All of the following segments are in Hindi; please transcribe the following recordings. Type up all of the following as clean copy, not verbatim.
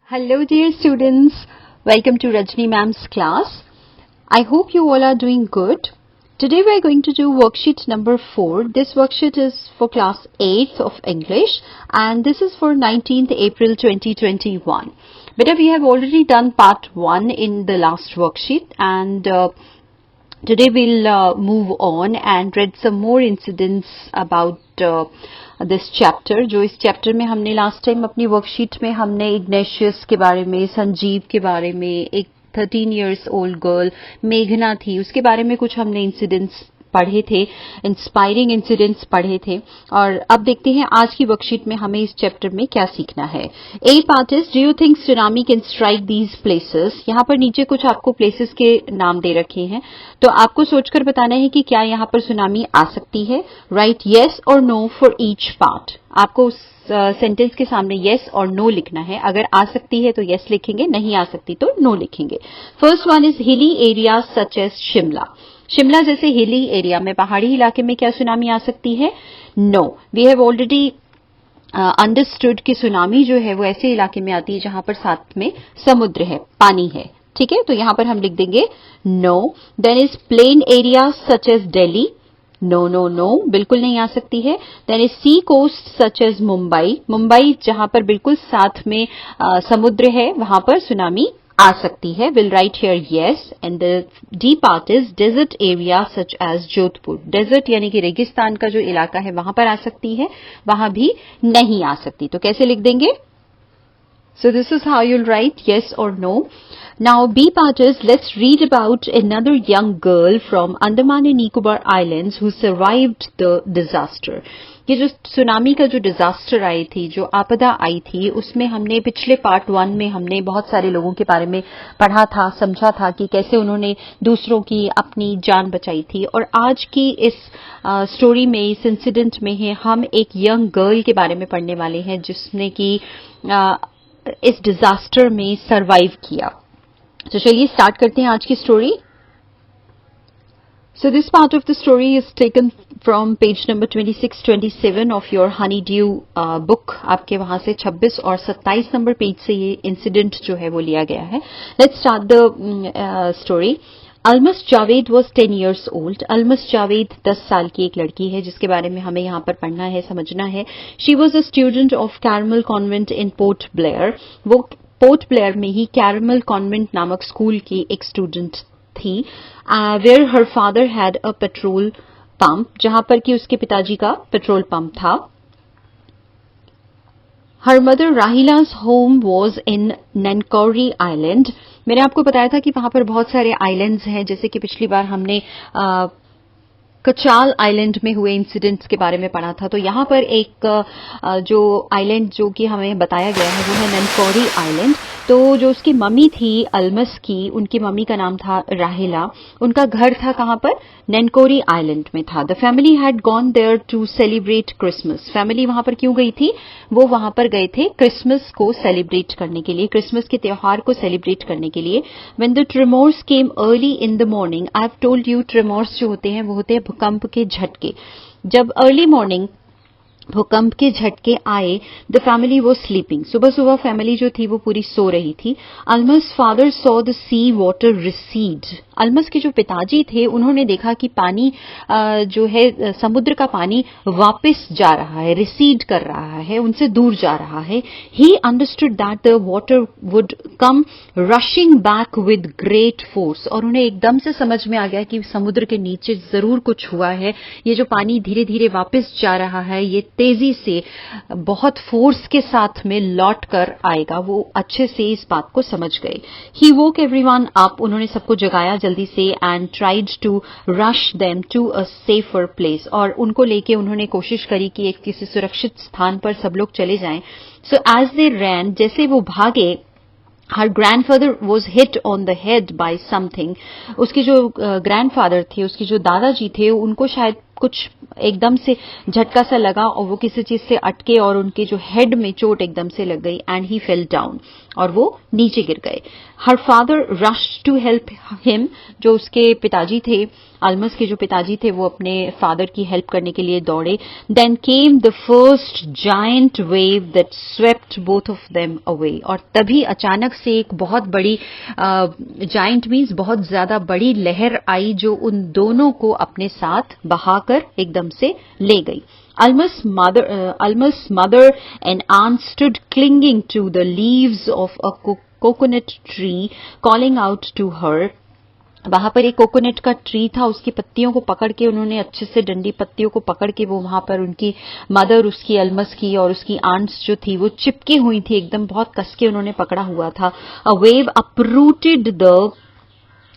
Hello dear students, welcome to Rajni ma'am's class. I hope you all are doing good. Today we are going to do worksheet number 4. This worksheet is for class 8th of English and this is for 19th April 2021. Beta, we have already done part 1 in the last worksheet and today we'll move on and read some more incidents about this chapter. जो इस चैप्टर में हमने लास्ट टाइम अपनी वर्कशीट में हमने इग्नेशियस के बारे में, संजीव के बारे में, एक 13 years old गर्ल मेघना थी, उसके बारे में कुछ हमने इंसिडेंट्स पढ़े थे, इंस्पायरिंग इंसिडेंट्स पढ़े थे. और अब देखते हैं आज की वर्कशीट में हमें इस चैप्टर में क्या सीखना है. A part is do you think tsunami can strike these places. यहाँ पर नीचे कुछ आपको प्लेसेस के नाम दे रखे हैं, तो आपको सोचकर बताना है कि क्या यहाँ पर सुनामी आ सकती है. राइट येस और नो फॉर ईच पार्ट. आपको उस सेंटेंस के सामने येस और नो लिखना है. अगर आ सकती है तो येस लिखेंगे, नहीं आ सकती तो नो लिखेंगे. First one is hilly area such as Shimla. Shimla जैसे हिली एरिया में, पहाड़ी इलाके में क्या सुनामी आ सकती है? No. We have already understood कि सुनामी जो है वो ऐसे इलाके में आती है जहां पर साथ में समुद्र है, पानी है. ठीक है, तो यहां पर हम लिख देंगे no. Then is plain area such as Delhi. No no no, बिल्कुल नहीं आ सकती है. Then is sea coast such as Mumbai. Mumbai जहां पर बिल्कुल साथ में समुद्र है, वहां पर सुनामी आ सकती है. Will write here yes. And the D part is desert area such as Jodhpur. Desert यानी कि रेगिस्तान का जो इलाका है वहां पर आ सकती है, वहां भी नहीं आ सकती. तो कैसे लिख देंगे? So this is how you'll write yes or no. Now B part is let's read about another young girl from Andaman and Nicobar Islands who survived the disaster. ये जो सुनामी का जो डिजास्टर आई थी, जो आपदा आई थी, उसमें हमने पिछले पार्ट 1 में हमने बहुत सारे लोगों के बारे में पढ़ा था, समझा था कि कैसे उन्होंने दूसरों की अपनी जान बचाई थी. और आज की इस स्टोरी में, इस इंसिडेंट में है, हम एक यंग गर्ल के बारे में पढ़ने वाले हैं जिसने कि इस डिजास्टर में सरवाइव किया. तो चलिए स्टार्ट करते हैं आज की story. So this part of the story is taken from page number 26-27 of your Honeydew book. आपके वहां से 26 और 27 नंबर पेज से ये इंसिडेंट जो है वो लिया गया है. Let's start the story. Almas Javed was 10 years old. Almas Javed 10 साल की एक लड़की है जिसके बारे में हमें यहाँ पर पढ़ना है, समझना है. She was a student of Carmel Convent in Port Blair. वो पोर्ट ब्लेयर में ही कैरमल कॉन्वेंट नामक स्कूल की एक स्टूडेंट थी. Where her father had a petrol pump, जहां पर कि उसके पिताजी का पेट्रोल पंप था. Her mother Rahila's home was in Nancowry island. मैंने आपको बताया था कि वहां पर बहुत सारे आइलैंड्स हैं, जैसे कि पिछली बार हमने कचाल आइलैंड में हुए इंसिडेंट्स के बारे में पढ़ा था. तो यहां पर एक जो आइलैंड जो कि हमें बताया गया है वो है ननकौरी आइलैंड. तो जो उसकी मम्मी थी अलमस की, उनकी मम्मी का नाम था राहिला. उनका घर था कहां पर? ननकौरी आइलैंड में था. The family had gone there to celebrate Christmas. Family वहां पर क्यों गई थी? वो वहां पर गए थे क्रिसमस को सेलिब्रेट करने के लिए, क्रिसमस के त्योहार को सेलिब्रेट करने के लिए. When the tremors came early in the morning. I have told you tremors जो होते हैं वो होते हैं भूकंप के झटके. जब अर्ली मॉर्निंग भूकंप के झटके आए, द फैमिली वॉज स्लीपिंग. सुबह सुबह फैमिली जो थी वो पूरी सो रही थी. Almas father saw the sea water recede. Almas के जो पिताजी थे उन्होंने देखा कि पानी जो है समुद्र का पानी वापस जा रहा है, रिसीड कर रहा है, उनसे दूर जा रहा है. He understood that the water would come rushing back with great force. और उन्हें एकदम से समझ में आ गया कि समुद्र के नीचे जरूर कुछ हुआ है. ये जो पानी धीरे धीरे वापस जा रहा है, ये तेजी से बहुत फोर्स के साथ में लौट कर आएगा. वो अच्छे से इस बात को समझ गए. He woke everyone up. उन्होंने सबको जगाया जल्दी से. And tried to rush them to a safer place. और उनको लेके उन्होंने कोशिश करी कि एक किसी सुरक्षित स्थान पर सब लोग चले जाएं. सो एज दे रैन, जैसे वो भागे, her grandfather was hit on the head by something. उसके जो ग्रैंडफादर थे, उसके जो दादाजी थे, उनको शायद कुछ एकदम से झटका सा लगा और वो किसी चीज से अटके और उनके जो हेड में चोट एकदम से लग गई एंड ही फेल डाउन और वो नीचे गिर गए. Her father rush to help him. जो उसके पिताजी थे, अल्मस के जो पिताजी थे, वो अपने फादर की हेल्प करने के लिए दौड़े. Then came the first giant wave that swept both of them away. और तभी अचानक से एक बहुत बड़ी जायंट मीन्स बहुत ज्यादा बड़ी लहर आई जो उन दोनों को अपने साथ बहाकर एकदम से ले गई. Alma's mother and aunt stood clinging to the leaves of a coconut tree, calling out to her. वहां पर एक कोकोनट का ट्री था, उसकी पत्तियों को पकड़ के उन्होंने अच्छे से डंडी पत्तियों को पकड़ के वो वहां पर उनकी मदर, उसकी अल्मस की और उसकी आंट्स जो थी वो चिपकी हुई थी, एकदम बहुत कस के उन्होंने पकड़ा हुआ था. A wave uprooted the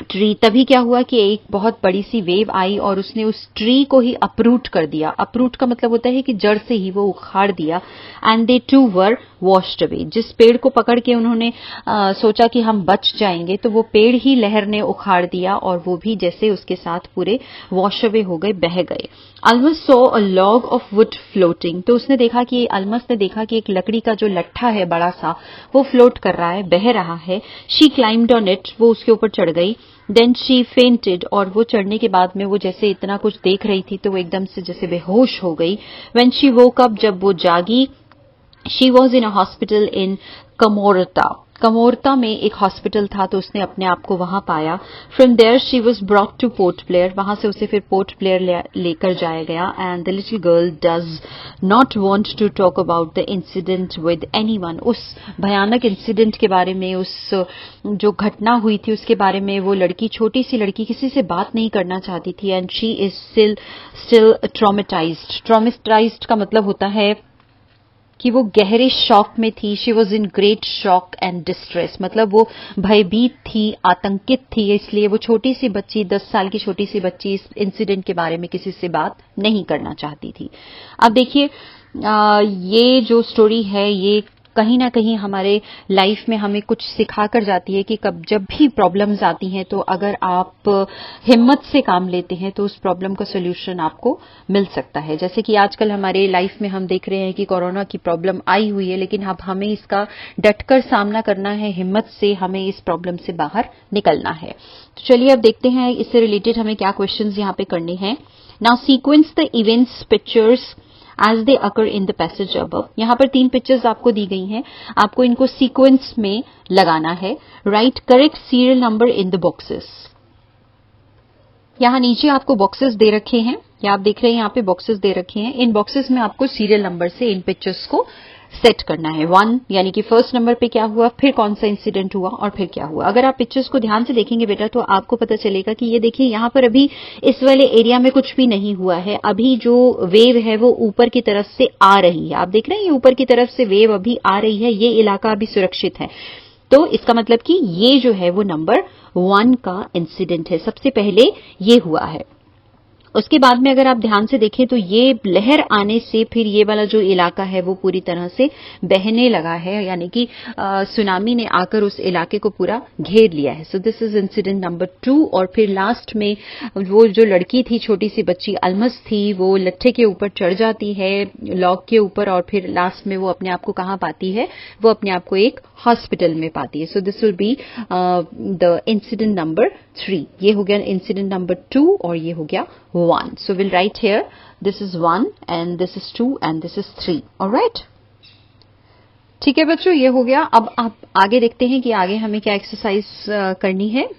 tree. तभी क्या हुआ कि एक बहुत बड़ी सी वेव आई और उसने उस ट्री को ही अपरूट कर दिया. अपरूट का मतलब होता है कि जड़ से ही वो उखाड़ दिया. And they too were washed away. जिस पेड़ को पकड़ के उन्होंने सोचा कि हम बच जाएंगे, तो वो पेड़ ही लहर ने उखाड़ दिया और वो भी जैसे उसके साथ पूरे वॉश अवे हो गए, बह गए. Almas saw a log of wood floating. तो उसने देखा कि अल्मस ने देखा कि एक लकड़ी का जो लट्ठा है बड़ा सा, वो फ्लोट कर रहा है, बह रहा है. She climbed on it. वो उसके ऊपर चढ़ गई. Then she fainted. और वो चढ़ने के बाद में वो जैसे इतना कुछ देख रही थी तो वो एकदम से जैसे बेहोश हो गई. When she woke up. जब वो जागी, she was in a hospital in Kamorta. Kamorta में एक हॉस्पिटल था, तो उसने अपने आप को वहां पाया. From there she was brought to Port Blair. वहां से उसे फिर पोर्ट ब्लेयर लेकर जाया गया. And the little girl does not want to talk about the incident with anyone. उस भयानक इंसिडेंट के बारे में, उस जो घटना हुई थी उसके बारे में वो लड़की, छोटी सी लड़की, किसी से बात नहीं करना चाहती थी. And she is still traumatised. Traumatised का मतलब होता है कि वो गहरे शॉक में थी. She was in great shock and distress. मतलब वो भयभीत थी, आतंकित थी. इसलिए वो छोटी सी बच्ची, 10 साल की छोटी सी बच्ची, इस इंसिडेंट के बारे में किसी से बात नहीं करना चाहती थी. अब देखिए, ये जो स्टोरी है ये कहीं ना कहीं हमारे लाइफ में हमें कुछ सिखा कर जाती है कि जब भी प्रॉब्लम्स आती हैं तो अगर आप हिम्मत से काम लेते हैं तो उस प्रॉब्लम का सोल्यूशन आपको मिल सकता है. जैसे कि आजकल हमारे लाइफ में हम देख रहे हैं कि कोरोना की प्रॉब्लम आई हुई है, लेकिन अब हमें इसका डटकर सामना करना है. हिम्मत से हमें इस प्रॉब्लम से बाहर निकलना है. तो चलिए अब देखते हैं इससे रिलेटेड हमें क्या क्वेश्चंस यहाँ पे करने हैं. Now sequence the events pictures as they occur in the passage above. यहां पर 3 पिक्चर्स आपको दी गई हैं, आपको इनको सीक्वेंस में लगाना है. Right correct serial number in the boxes. यहां नीचे आपको बॉक्सेस दे रखे हैं, या आप देख रहे हैं यहां पे बॉक्सेस दे रखे हैं. इन बॉक्सेस में आपको सीरियल नंबर से इन पिक्चर्स को सेट करना है. 1 यानी कि फर्स्ट नंबर पे क्या हुआ, फिर कौन सा इंसिडेंट हुआ और फिर क्या हुआ. अगर आप पिक्चर्स को ध्यान से देखेंगे बेटा तो आपको पता चलेगा कि ये देखिए यहां पर अभी इस वाले एरिया में कुछ भी नहीं हुआ है. अभी जो वेव है वो ऊपर की तरफ से आ रही है. आप देख रहे हैं ये ऊपर की तरफ से वेव अभी आ रही है. ये इलाका अभी सुरक्षित है. तो इसका मतलब कि ये जो है वो नंबर 1 का इंसिडेंट है. सबसे पहले ये हुआ है. उसके बाद में अगर आप ध्यान से देखें तो ये लहर आने से फिर ये वाला जो इलाका है वो पूरी तरह से बहने लगा है, यानी कि सुनामी ने आकर उस इलाके को पूरा घेर लिया है. So this is incident number 2. और फिर लास्ट में वो जो लड़की थी, छोटी सी बच्ची अल्मस थी, वो लट्ठे के ऊपर चढ़ जाती है, लॉग के ऊपर, और फिर लास्ट में वो अपने आप को कहाँ पाती है, वो अपने आप को एक हॉस्पिटल में पाती है. So this will be the incident number 3. ये हो गया इंसिडेंट नंबर 2 और ये हो गया 1. So we'll write here, this is 1 and this is 2 and this is 3. Alright? ठीक है बच्चों, ये हो गया. अब आप आगे देखते हैं कि आगे हमें क्या एक्सरसाइज करनी है.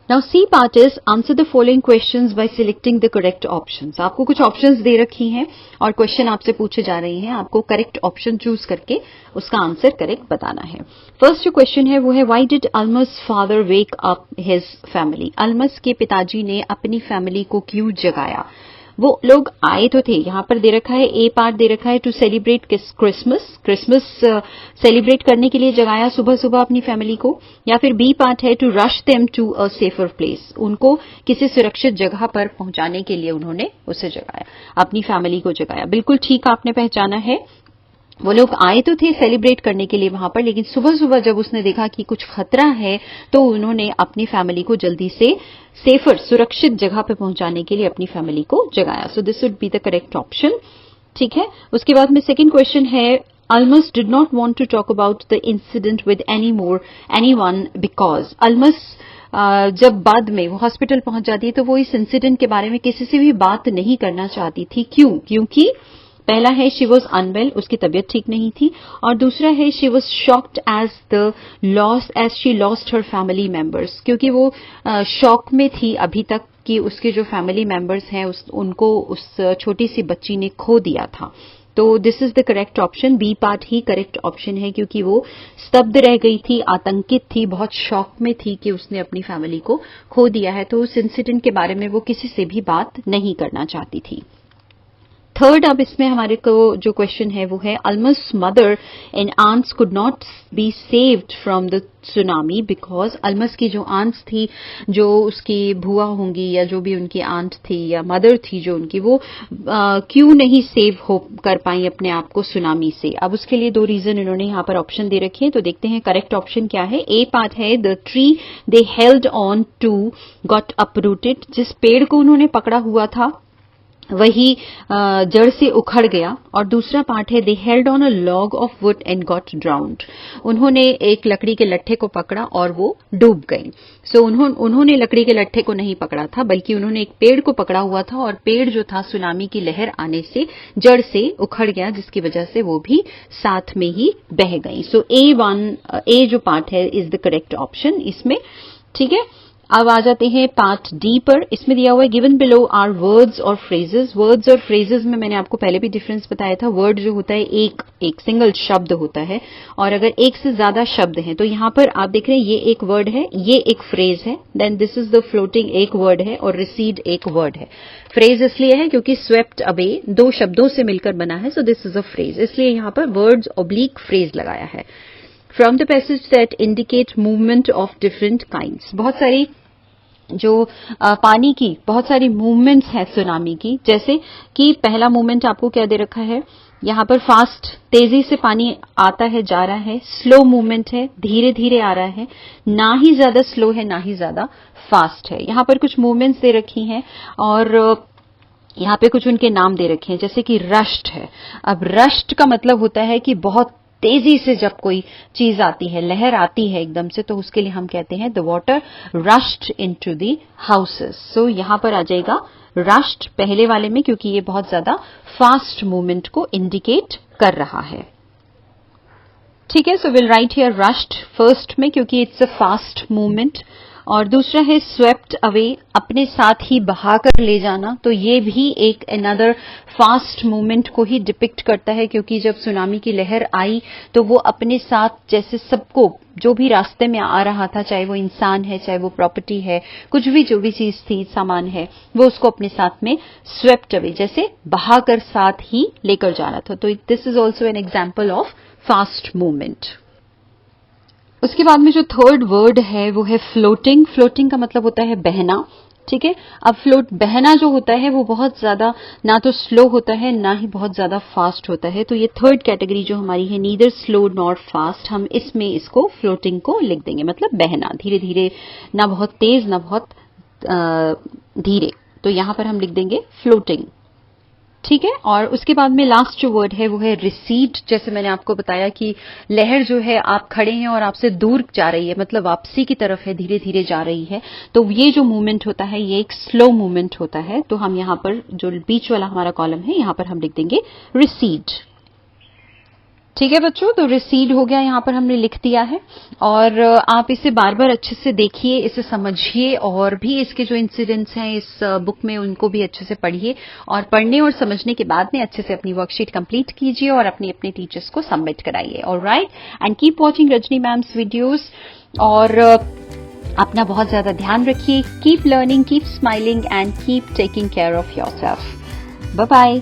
Now C part is answer the following questions by selecting the correct options. आपको कुछ ऑप्शंस दे रखी हैं और क्वेश्चन आपसे पूछे जा रहे हैं. आपको करेक्ट ऑप्शन चूज करके उसका आंसर करेक्ट बताना है. फर्स्ट जो क्वेश्चन है वो है why did Almas father wake up his family. Almas के पिताजी ने अपनी फैमिली को क्यों जगाया. वो लोग आए तो थे. यहां पर दे रखा है ए पार्ट दे रखा है to celebrate Christmas. Christmas celebrate करने के लिए जगाया सुबह सुबह अपनी फैमिली को. या फिर बी पार्ट है to rush them to a safer place. उनको किसी सुरक्षित जगह पर पहुंचाने के लिए उन्होंने उसे जगाया, अपनी फैमिली को जगाया. बिल्कुल ठीक आपने पहचाना है. वो लोग आए तो थे सेलिब्रेट करने के लिए वहां पर, लेकिन सुबह सुबह जब उसने देखा कि कुछ खतरा है तो उन्होंने अपनी फैमिली को जल्दी से सेफर, सुरक्षित जगह पे पहुंचाने के लिए अपनी फैमिली को जगाया. So this would be the correct option. ठीक है. उसके बाद में सेकंड क्वेश्चन है, Almas did not want to talk about the incident with anyone because. Almas जब बाद में वो हॉस्पिटल पहुंच जाती है तो वो इस इंसिडेंट के बारे में किसी से भी बात नहीं करना चाहती थी. क्यों? क्योंकि पहला है शी वॉज अनवेल, उसकी तबीयत ठीक नहीं थी, और दूसरा है she was shocked as she lost her family members, क्योंकि वो शॉक में थी अभी तक कि उसके जो फैमिली मेंबर्स हैं उनको उस छोटी सी बच्ची ने खो दिया था. तो this is the correct option. B part ही करेक्ट ऑप्शन है, क्योंकि वो स्तब्ध रह गई थी, आतंकित थी, बहुत शॉक में थी कि उसने अपनी फैमिली को खो दिया है. तो उस इंसिडेंट के बारे में वो किसी से भी बात नहीं करना चाहती थी. थर्ड, अब इसमें हमारे को जो क्वेश्चन है वो है, Almas mother and aunts could not be saved from the tsunami because. Almas की जो आंट्स थी, जो उसकी बुआ होंगी या जो भी उनकी आंट थी या मदर थी जो उनकी, वो क्यों नहीं सेव हो कर पाई अपने आप को सुनामी से. अब उसके लिए दो रीजन इन्होंने यहाँ पर ऑप्शन दे रखे हैं, तो देखते हैं करेक्ट ऑप्शन क्या है. ए पार्ट है, the tree they held on to got uprooted. जिस पेड़ को उन्होंने पकड़ा हुआ था वही जड़ से उखड़ गया. और दूसरा पार्ट है, दे held on a log of would and got ड्राउन्ड. उन्होंने एक लकड़ी के लट्ठे को पकड़ा और वो डूब गई. सो उन्होंने लकड़ी के लट्ठे को नहीं पकड़ा था, बल्कि उन्होंने एक पेड़ को पकड़ा हुआ था, और पेड़ जो था सुनामी की लहर आने से जड़ से उखड़ गया, जिसकी वजह से वो भी साथ में ही बह गई. सो ए जो पार्ट है इज द करेक्ट ऑप्शन इसमें. ठीक है. अब आ जाते हैं पार्ट डी पर. इसमें दिया हुआ है, गिवन बिलो आर वर्ड्स और फ्रेजेस. वर्ड्स और फ्रेजेस में मैंने आपको पहले भी डिफरेंस बताया था. वर्ड जो होता है एक सिंगल शब्द होता है, और अगर एक से ज्यादा शब्द हैं तो यहां पर आप देख रहे हैं ये एक वर्ड है, ये एक फ्रेज है, then this is the floating एक वर्ड है, और रिसीड एक वर्ड है. फ्रेज इसलिए है क्योंकि स्वेप्ट अवे दो शब्दों से मिलकर बना है, so this is a phrase, इसलिए यहां पर वर्ड्स ऑब्लिक फ्रेज लगाया है. From the passage that indicate movement of different kinds. बहुत सारी जो पानी की बहुत सारी मूवमेंट्स है सुनामी की, जैसे कि पहला मूवमेंट आपको क्या दे रखा है, यहां पर फास्ट तेजी से पानी आता है जा रहा है. स्लो मूवमेंट है, धीरे धीरे आ रहा है, ना ही ज्यादा स्लो है ना ही ज्यादा फास्ट है. यहां पर कुछ मूवमेंट्स दे रखी हैं और यहां पे कुछ उनके नाम दे रखे हैं, जैसे कि रश्ट है. अब रश्ट का मतलब होता है कि बहुत तेजी से जब कोई चीज आती है, लहर आती है एकदम से, तो उसके लिए हम कहते हैं the water rushed into the houses. So यहां पर आ जाएगा रश्ड पहले वाले में, क्योंकि ये बहुत ज्यादा फास्ट मूवमेंट को इंडिकेट कर रहा है. ठीक है. So will write here rushed first में, क्योंकि इट्स अ फास्ट मूवमेंट. और दूसरा है स्वेप्ट अवे, अपने साथ ही बहाकर ले जाना. तो ये भी एक अनदर फास्ट मूवमेंट को ही डिपिक्ट करता है, क्योंकि जब सुनामी की लहर आई तो वो अपने साथ जैसे सबको जो भी रास्ते में आ रहा था, चाहे वो इंसान है, चाहे वो प्रॉपर्टी है, कुछ भी जो भी चीज थी, सामान है, वो उसको अपने साथ में स्वेप्ट अवे, जैसे बहाकर साथ ही लेकर जा रहा था. तो this is also an example of fast movement. उसके बाद में जो थर्ड वर्ड है वो है फ्लोटिंग. फ्लोटिंग का मतलब होता है बहना. ठीक है. अब बहना जो होता है वो बहुत ज्यादा ना तो स्लो होता है ना ही बहुत ज्यादा फास्ट होता है. तो ये थर्ड कैटेगरी जो हमारी है, नीदर स्लो नॉर फास्ट, हम इसमें इसको फ्लोटिंग को लिख देंगे. मतलब बहना, धीरे धीरे, ना बहुत तेज ना बहुत धीरे. तो यहां पर हम लिख देंगे फ्लोटिंग. ठीक है. और उसके बाद में लास्ट जो वर्ड है वो है रिसीड. जैसे मैंने आपको बताया कि लहर जो है, आप खड़े हैं और आपसे दूर जा रही है, मतलब वापसी की तरफ है, धीरे धीरे जा रही है. तो ये जो मूवमेंट होता है ये एक स्लो मूवमेंट होता है. तो हम यहां पर जो बीच वाला हमारा कॉलम है, यहां पर हम लिख देंगे रिसीड. ठीक है बच्चों, तो रिसीड हो गया, यहां पर हमने लिख दिया है. और आप इसे बार बार अच्छे से देखिए, इसे समझिए, और भी इसके जो इंसिडेंट्स हैं इस बुक में उनको भी अच्छे से पढ़िए. और पढ़ने और समझने के बाद में अच्छे से अपनी वर्कशीट कंप्लीट कीजिए और अपने अपने टीचर्स को सबमिट कराइए. Alright, and keep watching Rajni ma'am's videos. और अपना बहुत ज्यादा ध्यान रखिए. Keep learning, keep smiling, and keep taking care of yourself. Bye bye.